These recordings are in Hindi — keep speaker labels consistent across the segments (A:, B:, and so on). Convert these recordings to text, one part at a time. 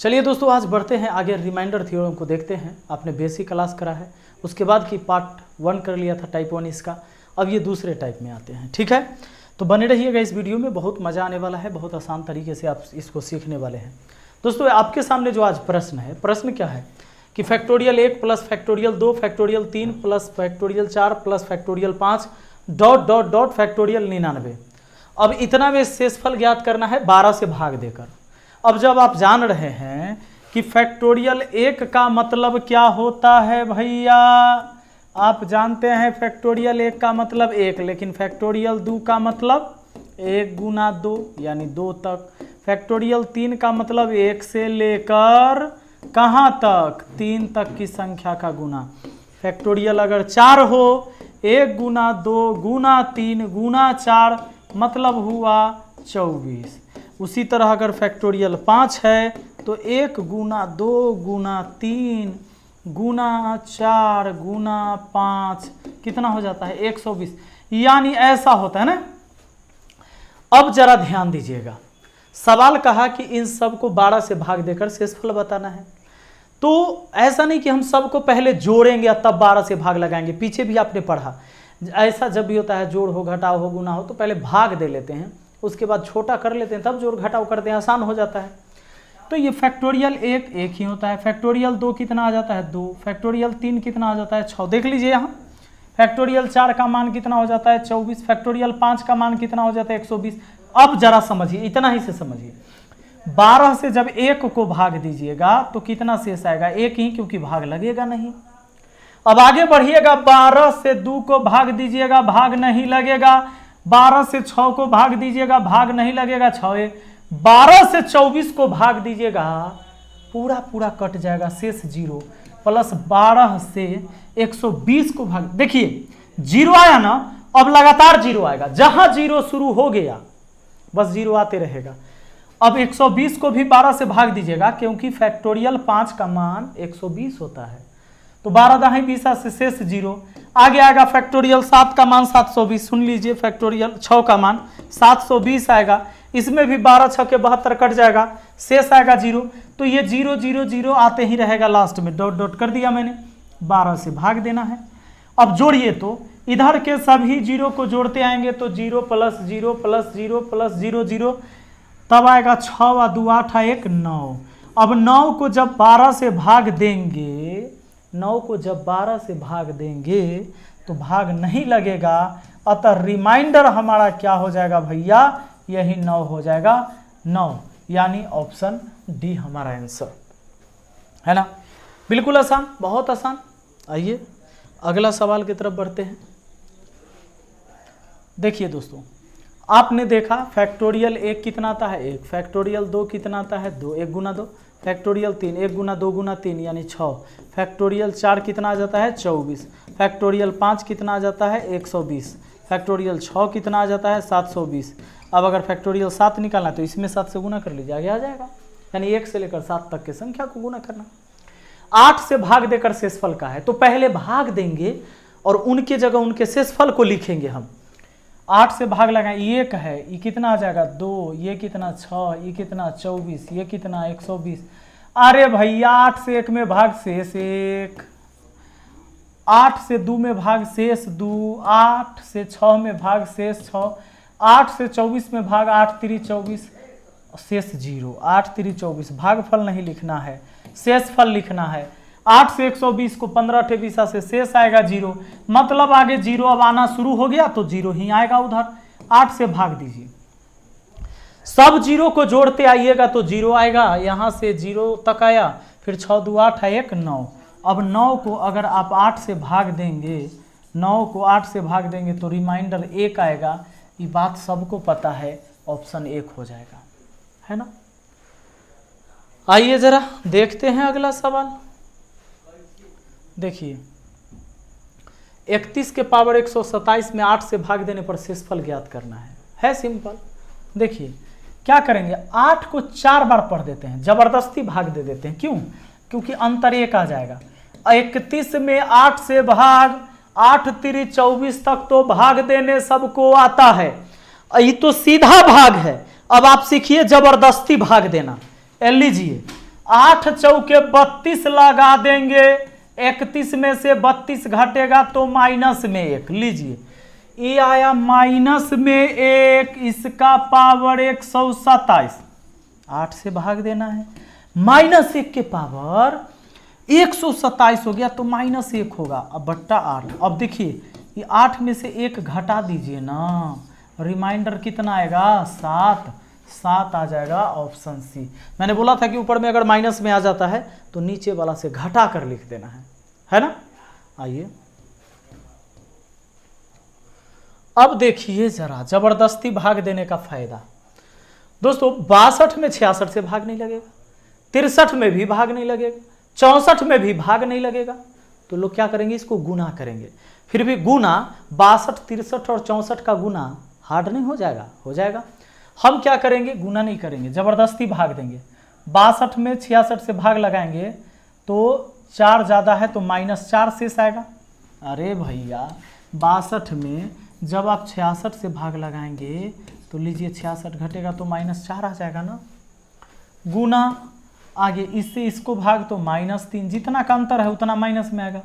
A: चलिए दोस्तों, आज बढ़ते हैं आगे, रिमाइंडर थ्योरम को देखते हैं। आपने बेसिक क्लास करा है, उसके बाद की पार्ट 1 कर लिया था टाइप 1 इसका। अब ये दूसरे टाइप में आते हैं, ठीक है। तो बने रहिएगा इस वीडियो में, बहुत मज़ा आने वाला है, बहुत आसान तरीके से आप इसको सीखने वाले हैं। दोस्तों आपके सामने जो आज प्रश्न है, प्रश्न क्या है कि factorial 1 plus factorial 2 factorial 3 plus factorial 4 plus factorial 5 dot dot dot factorial 99। अब इतना में शेषफल ज्ञात करना है 12 से भाग देकर। अब जब आप जान रहे हैं कि फैक्टोरियल 1 का मतलब क्या होता है भैया, आप जानते हैं फैक्टोरियल 1 का मतलब 1, लेकिन फैक्टोरियल 2 का मतलब 1 गुना 2 यानी 2 तक। फैक्टोरियल 3 का मतलब 1 से लेकर कहाँ तक, 3 तक की संख्या का गुना। फैक्टोरियल अगर 4 हो, 1 गुना 2 गुना 3 गुना 4 मतलब हुआ 24। उसी तरह अगर फैक्टोरियल 5 है तो 1 गुना 2 गुना 3 गुना 4 गुना 5 कितना हो जाता है 120, यानी ऐसा होता है ना। अब जरा ध्यान दीजिएगा, सवाल कहा कि इन सब को 12 से भाग देकर शेषफल बताना है। तो ऐसा नहीं कि हम सबको पहले जोड़ेंगे और तब 12 से भाग लगाएंगे, पीछे भी आपने पढ़ा ऐसा जब भी होता है, जोड़ हो घटाव हो गुना हो तो पहले भाग दे लेते हैं, उसके बाद छोटा कर लेते हैं, तब जोड़ घटाव करते हैं, आसान हो जाता है। तो ये फैक्टोरियल 1 ही होता है, फैक्टोरियल 2 कितना आ जाता है 2, फैक्टोरियल 3 कितना आ जाता है 6, देख लीजिए यहाँ। फैक्टोरियल 4 का मान कितना हो जाता है 24, फैक्टोरियल 5 का मान कितना हो जाता है 120। अब जरा समझिए, इतना ही से समझिए, 12 से जब 1 को भाग दीजिएगा तो कितना शेष आएगा 1 ही, क्योंकि भाग लगेगा नहीं। अब आगे बढ़िएगा, 12 से 2 को भाग दीजिएगा, भाग नहीं लगेगा। 12 से 6 को भाग दीजिएगा, भाग नहीं लगेगा 6। 12 से 24 को भाग दीजिएगा, पूरा पूरा कट जाएगा, शेष 0। प्लस 12 से 120 को भाग, देखिए 0 आया ना, अब लगातार 0 आएगा, जहां 0 शुरू हो गया बस 0 आते रहेगा। अब 120 को भी 12 से भाग दीजिएगा, क्योंकि फैक्टोरियल 5 का मान 120 होता है, तो 12 दाहीं 20 से शेष 0। आगे आएगा फैक्टोरियल 7 का मान 720, सुन लीजिए, फैक्टोरियल 6 का मान 720 आएगा, इसमें भी 12 6 के 72 कट जाएगा, शेष आएगा 0। तो ये 0 0 0 आते ही रहेगा, लास्ट में डॉट डॉट कर दिया मैंने, 12 से भाग देना है। अब जोड़िए, तो इधर के सभी 0 को जोड़ते आएंगे तो 0 प्लस 0 प्लस 0 प्लस 0 0, तब आएगा 6 व 2 8 1 9। अब 9 को जब 12 से भाग देंगे, 9 को जब 12 से भाग देंगे तो भाग नहीं लगेगा, अतः रिमाइंडर हमारा क्या हो जाएगा भैया, यही 9 हो जाएगा, 9, यानी ऑप्शन डी हमारा आंसर है ना। बिल्कुल आसान, बहुत आसान। आइए अगला सवाल की तरफ बढ़ते हैं। देखिए दोस्तों, आपने देखा फैक्टोरियल 1 कितना आता है 1, फैक्टोरियल 2 कितना आता है 2, 1 गुना 2, फैक्टोरियल 3 1 गुना 2 गुना 3 यानी 6, फैक्टोरियल 4 कितना आ जाता है 24, फैक्टोरियल 5 कितना आ जाता है 120, फैक्टोरियल 6 कितना आ जाता है 720। अब अगर फैक्टोरियल 7 निकालना है तो इसमें 7 से गुना कर लीजिए, आगे आ जाएगा, यानी 1 से लेकर 7 तक के संख्या को गुना करना। 8 से भाग देकर शेषफल का है, तो पहले भाग देंगे और उनके जगह उनके शेषफल को लिखेंगे हम। 8 से भाग लगाए, 1 है, ये कितना आ जाएगा 2, ये कितना 6, ये कितना 24, ये कितना 120। अरे भैया 8 से 1 में भाग शेष 1, 8 से 2 में भाग शेष 2, 8 से 6 में भाग शेष 6, 8 से 24 में भाग 8 3 24 शेष 0, 8 3 24, भागफल नहीं लिखना है, शेषफल लिखना है। 8 से 120 को 15 × 20 से शेष आएगा 0, मतलब आगे 0 अब आना शुरू हो गया तो 0 ही आएगा उधर। 8 से भाग दीजिए, सब 0 को जोड़ते आइएगा तो 0 आएगा, यहां से 0 तक आया, फिर 6 2 8 1 9। अब 9 को अगर आप 8 से भाग देंगे, 9 को 8 से भाग देंगे तो रिमाइंडर 1 आएगा, ये बात सबको पता है, ऑप्शन 1 हो जाएगा, है ना। आइए जरा देखते हैं अगला सवाल। देखिए 31 के पावर 127 में 8 से भाग देने पर शेषफल ज्ञात करना है सिंपल। देखिए क्या करेंगे, 8 को 4 बार पढ़ देते हैं, जबरदस्ती भाग दे देते हैं, क्यों, क्योंकि अंतर 1 आ जाएगा। 31 में 8 से भाग, 8 3 24 तक तो भाग देने सबको आता है, ये तो सीधा भाग है। अब आप सीखिए जबरदस्ती भाग देना। लीजिए 8 चौके 32 लगा देंगे, 31 में से 32 घटेगा तो माइनस में 1, लीजिए ये आया माइनस में 1, इसका पावर 127, 8 से भाग देना है, माइनस 1 के पावर 127 हो गया तो माइनस 1 होगा, अब बट्टा 8। अब देखिए ये 8 में से 1 घटा दीजिए ना, रिमाइंडर कितना आएगा 7, 7 आ जाएगा ऑप्शन सी। मैंने बोला था कि ऊपर में अगर माइनस में आ जाता है तो नीचे वाला से घटा कर लिख देना है ना। आइए अब देखिए जरा जबरदस्ती भाग देने का फायदा। दोस्तों 62 में 66 से भाग नहीं लगेगा, 63 में भी भाग नहीं लगेगा, 64 में भी भाग नहीं लगेगा, तो लोग क्या करेंगे, इसको गुना करेंगे। फिर भी गुना 62, 63 और 64 का गुना हार्ड नहीं हो जाएगा, हो जाएगा। हम क्या करेंगे, गुना नहीं करेंगे, जबरदस्ती भाग देंगे। 62 में 66 से भाग लगाएंगे तो 4 ज़्यादा है तो -4 शेष आएगा। अरे भैया 62 में जब आप 66 से भाग लगाएंगे तो लीजिए 66 घटेगा तो -4 आ जाएगा ना। गुना आगे इससे इसको भाग तो -3, जितना का अंतर है उतना माइनस में आएगा।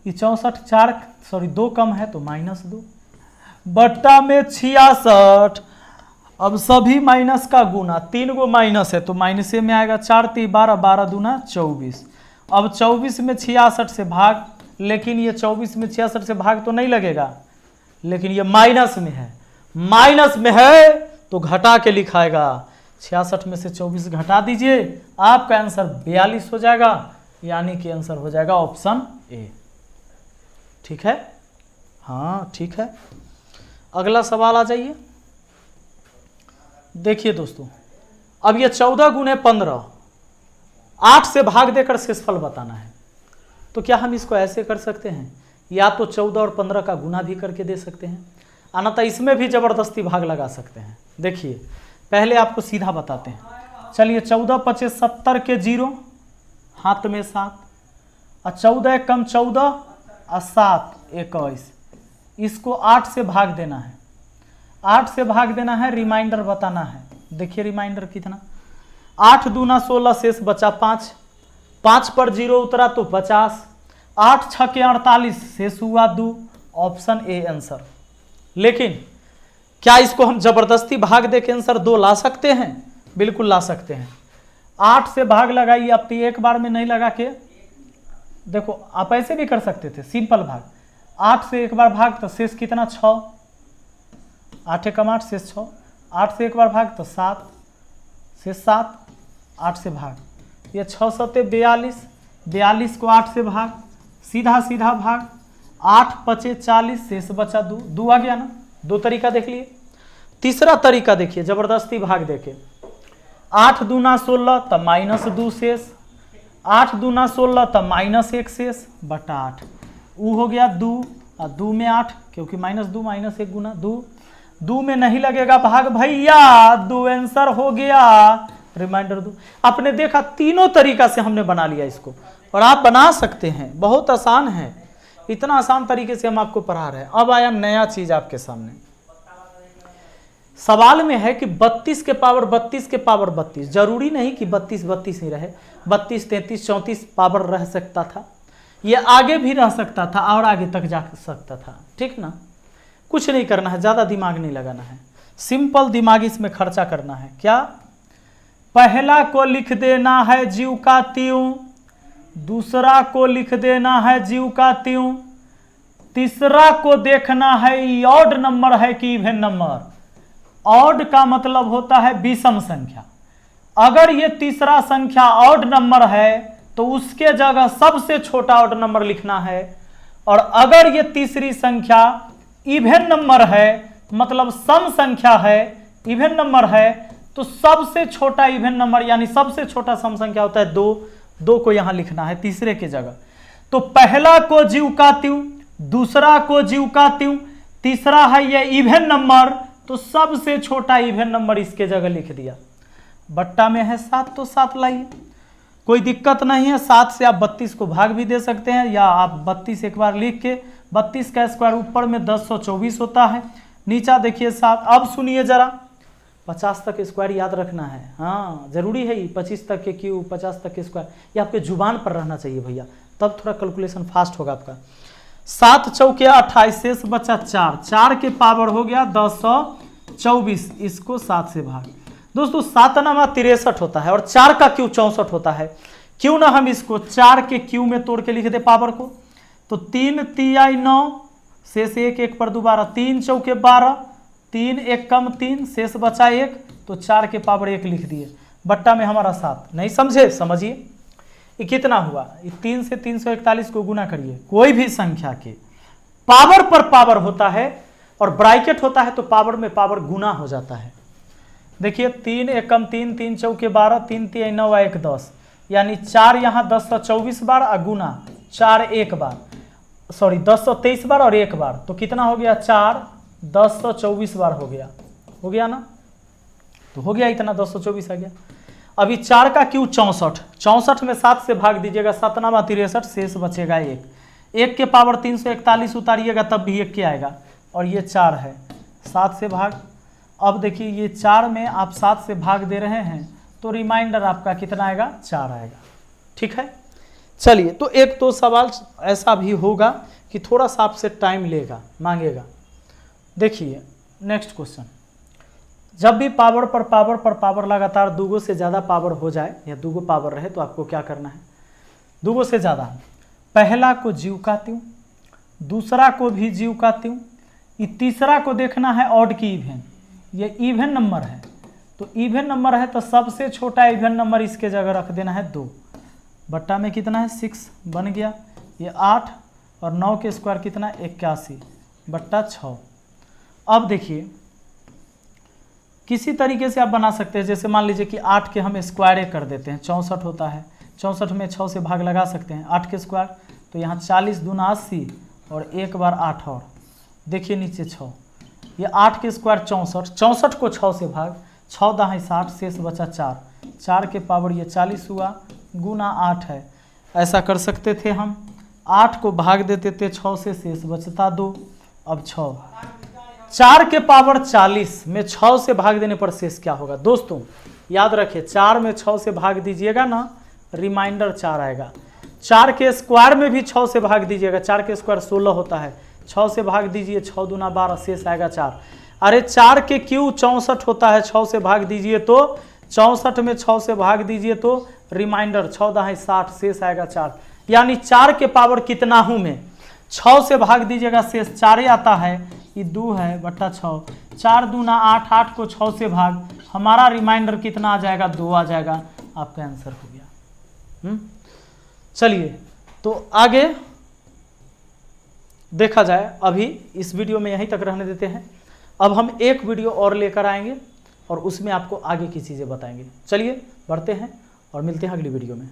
A: ये 64 2 कम है तो -2 बट्टा में 66। अब सभी माइनस का गुना, 3 गो माइनस है तो माइनस में आएगा, 4 3 12, 12 दूना 24। अब 24 में 66 से भाग, लेकिन ये 24 में 66 से भाग तो नहीं लगेगा, लेकिन ये माइनस में है, माइनस में है तो घटा के लिखाएगा। 66 में से 24 घटा दीजिए, आपका आंसर 42 हो जाएगा, यानी कि आंसर हो जाएगा ऑप्शन ए। ठीक है, हाँ ठीक है। अगला सवाल आ जाइए। देखिए दोस्तों, अब ये 14 गुने 15, 8 से भाग देकर शेषफल बताना है। तो क्या हम इसको ऐसे कर सकते हैं, या तो 14 और 15 का गुना भी करके दे सकते हैं, अन्यथा इसमें भी जबरदस्ती भाग लगा सकते हैं। देखिए पहले आपको सीधा बताते हैं। चलिए 14 25 70 के 0, हाथ में 7, और 14 1 कम 14 और 7 21, इसको 8 से भाग देना है, 8 से भाग देना है, रिमाइंडर बताना है। देखिए रिमाइंडर कितना, 8 दूना 16 शेष बचा 5, 5 पर 0 उतरा तो 50, 8 6 के 48 शेष हुआ 2, ऑप्शन ए आंसर। लेकिन क्या इसको हम जबरदस्ती भाग दे के आंसर 2 ला सकते हैं? बिल्कुल ला सकते हैं। 8 से भाग लगाइए, अब तो एक बार में नहीं लगा के, देखो आप ऐसे भी कर सकते थे, सिंपल भाग। 8 से एक बार भाग तो शेष कितना 6, 8 एकम 8 शेष 6, 8 से एक बार भाग तो 7 शेष 7, 8 से भाग, ये 6 7 42, 42 को 8 से भाग, सीधा सीधा भाग, 8 5 40 शेष बचा 2, 2 आ गया ना। 2 तरीका देख लिए। तीसरा तरीका देखिए, जबरदस्ती भाग देके, 8 दूना 16 तब -2 शेष, 8 दूना 16 तब -1 शेष बटा 8, वो हो गया 2, और 2 में 8, क्योंकि -2 -1 गुना 2, 2 में नहीं लगेगा भाग भैया, 2 आंसर हो गया, रिमाइंडर 2। आपने देखा तीनों तरीका से हमने बना लिया इसको, और आप बना सकते हैं, बहुत आसान है, इतना आसान तरीके से हम आपको पढ़ा रहे हैं। अब आया नया चीज आपके सामने। सवाल में है कि 32 के पावर 32 के पावर 32, जरूरी नहीं कि 32 32 ही रहे, 32 33 34 पावर रह सकता था, ये आगे भी रह सकता था और आगे तक जा सकता था। ठीक ना, कुछ नहीं करना है, ज्यादा दिमाग नहीं लगाना है, सिंपल दिमाग इसमें खर्चा करना है। क्या, पहला को लिख देना है जीव का त्यों, दूसरा को लिख देना है जीव का त्यों, तीसरा को देखना है ऑड नंबर है कि इवन नंबर। ऑड का मतलब होता है विषम संख्या। अगर ये तीसरा संख्या ऑड नंबर है तो उसके जगह सबसे छोटा ऑड नंबर लिखना है, और अगर ये तीसरी संख्या इवन नंबर है, मतलब सम संख्या है, इवन नंबर है, तो सबसे छोटा इवन नंबर यानी सबसे छोटा सम संख्या होता है 2, 2 को यहां लिखना है तीसरे की जगह। तो पहला को जीव का त्यों, दूसरा को जीव का त्यों, तीसरा है ये इवन नंबर, तो सबसे छोटा इवन नंबर इसके जगह लिख दिया। बट्टा में है 7 तो 7 लाइए, कोई दिक्कत नहीं है। 7 से आप 32 को भाग भी दे सकते हैं, या आप 32 एक बार लिख के 32 का स्क्वायर ऊपर में 1024 होता है, नीचा देखिए 7। अब सुनिए जरा, 50 तक स्क्वायर याद रखना है, हाँ ज़रूरी है ही, 25 तक के क्यूब, 50 तक के स्क्वायर, ये आपके जुबान पर रहना चाहिए भैया, तब थोड़ा कैलकुलेशन फास्ट होगा आपका। 7 चौके 28, शेष बचा 4, 4 के पावर हो गया 1024, इसको 7 से भाग। दोस्तों 7 नामा 63 होता है और 4 का क्यू 64 होता है, क्यों ना हम इसको 4 के क्यू में तोड़ के लिख दे पावर को। तो 3 तिहाई 9, शेष 1, 1 पर दोबारा, 3 चौके 12, 3 1 कम 3, शेष बचा 1, तो 4 के पावर 1 लिख दिए, बट्टा में हमारा 7। नहीं समझे? समझिए ये कितना हुआ, 3 से 341 को गुना करिए। कोई भी संख्या के पावर पर पावर होता है और ब्रैकेट होता है तो पावर में पावर गुना हो जाता है। देखिए 3 1 कम 3, 3 चौके 12, 3 तिहाई 9, 1 10, यानी 4 यहाँ 1024 बार और गुना 4 एक बार, सॉरी 1023 बार और 1 बार, तो कितना हो गया 4 1024 बार हो गया ना, तो हो गया इतना 1024 आ गया। अभी 4 का क्यू 64, 64 में 7 से भाग दीजिएगा, 7 नामा 63, शेष बचेगा 1, 1 के पावर 341 उतारिएगा तब भी 1 के आएगा, और ये 4 है, 7 से भाग। अब देखिए ये 4 में आप 7 से भाग दे रहे हैं तो रिमाइंडर आपका कितना आएगा, 4 आएगा। ठीक है, चलिए तो एक तो सवाल ऐसा भी होगा कि थोड़ा सा आपसे टाइम लेगा, मांगेगा। देखिए नेक्स्ट क्वेश्चन, जब भी पावर पर पावर लगातार दूगो से ज़्यादा पावर हो जाए या दूगो पावर रहे तो आपको क्या करना है, दूगो से ज़्यादा, पहला को जीव का त्यों, दूसरा को भी जीव का त्यों, ये तीसरा को देखना है ऑड की इवन, ये इवन नंबर है, तो इवन नंबर है तो सबसे छोटा इवन नंबर इसके जगह रख देना है 2, बट्टा में कितना है 6 बन गया, ये 8 और 9 के स्क्वायर कितना 81 बट्टा 6। अब देखिए किसी तरीके से आप बना सकते हैं, जैसे मान लीजिए कि 8 के हम स्क्वायर कर देते हैं, 64 होता है, 64 में 6 से भाग लगा सकते हैं, 8 के स्क्वायर, तो यहाँ 40 दूना 80 और एक बार 8 और, देखिए नीचे 6, ये 8 के स्क्वायर 64, 64 को 6 से भाग, 6 दाएँ 60, शेष बचा 4, 4 के पावर ये 40 हुआ, गुना 8 है, ऐसा कर सकते थे हम, 8 को भाग देते थे 6 से, शेष बचता 2, अब 6, 4 के पावर 40 में 6 से भाग देने पर शेष क्या होगा। दोस्तों याद रखिए 4 में 6 से भाग दीजिएगा ना, रिमाइंडर 4 आएगा, 4 के स्क्वायर में भी 6 से भाग दीजिएगा, 4 के स्क्वायर 16 होता है, 6 से भाग दीजिए, 6 दूना 12, शेष आएगा 4। अरे 4 के क्यू 64 होता है, 6 से भाग दीजिए तो 64 में 6 से भाग दीजिए तो रिमाइंडर 6 दाएँ 60, शेष आएगा 4, यानी 4 के पावर कितना हूँ मैं, 6 से भाग दीजिएगा, शेष 4 आता है, ये 2 है बट्टा 6, 4 दूना 8, 8 को 6 से भाग, हमारा रिमाइंडर कितना आ जाएगा, 2 आ जाएगा, आपका आंसर हो गया। चलिए तो आगे देखा जाए, अभी इस वीडियो में यहीं तक रहने देते हैं, अब हम एक वीडियो और लेकर आएंगे और उसमें आपको आगे की चीज़ें बताएंगे। चलिए बढ़ते हैं और मिलते हैं अगली वीडियो में।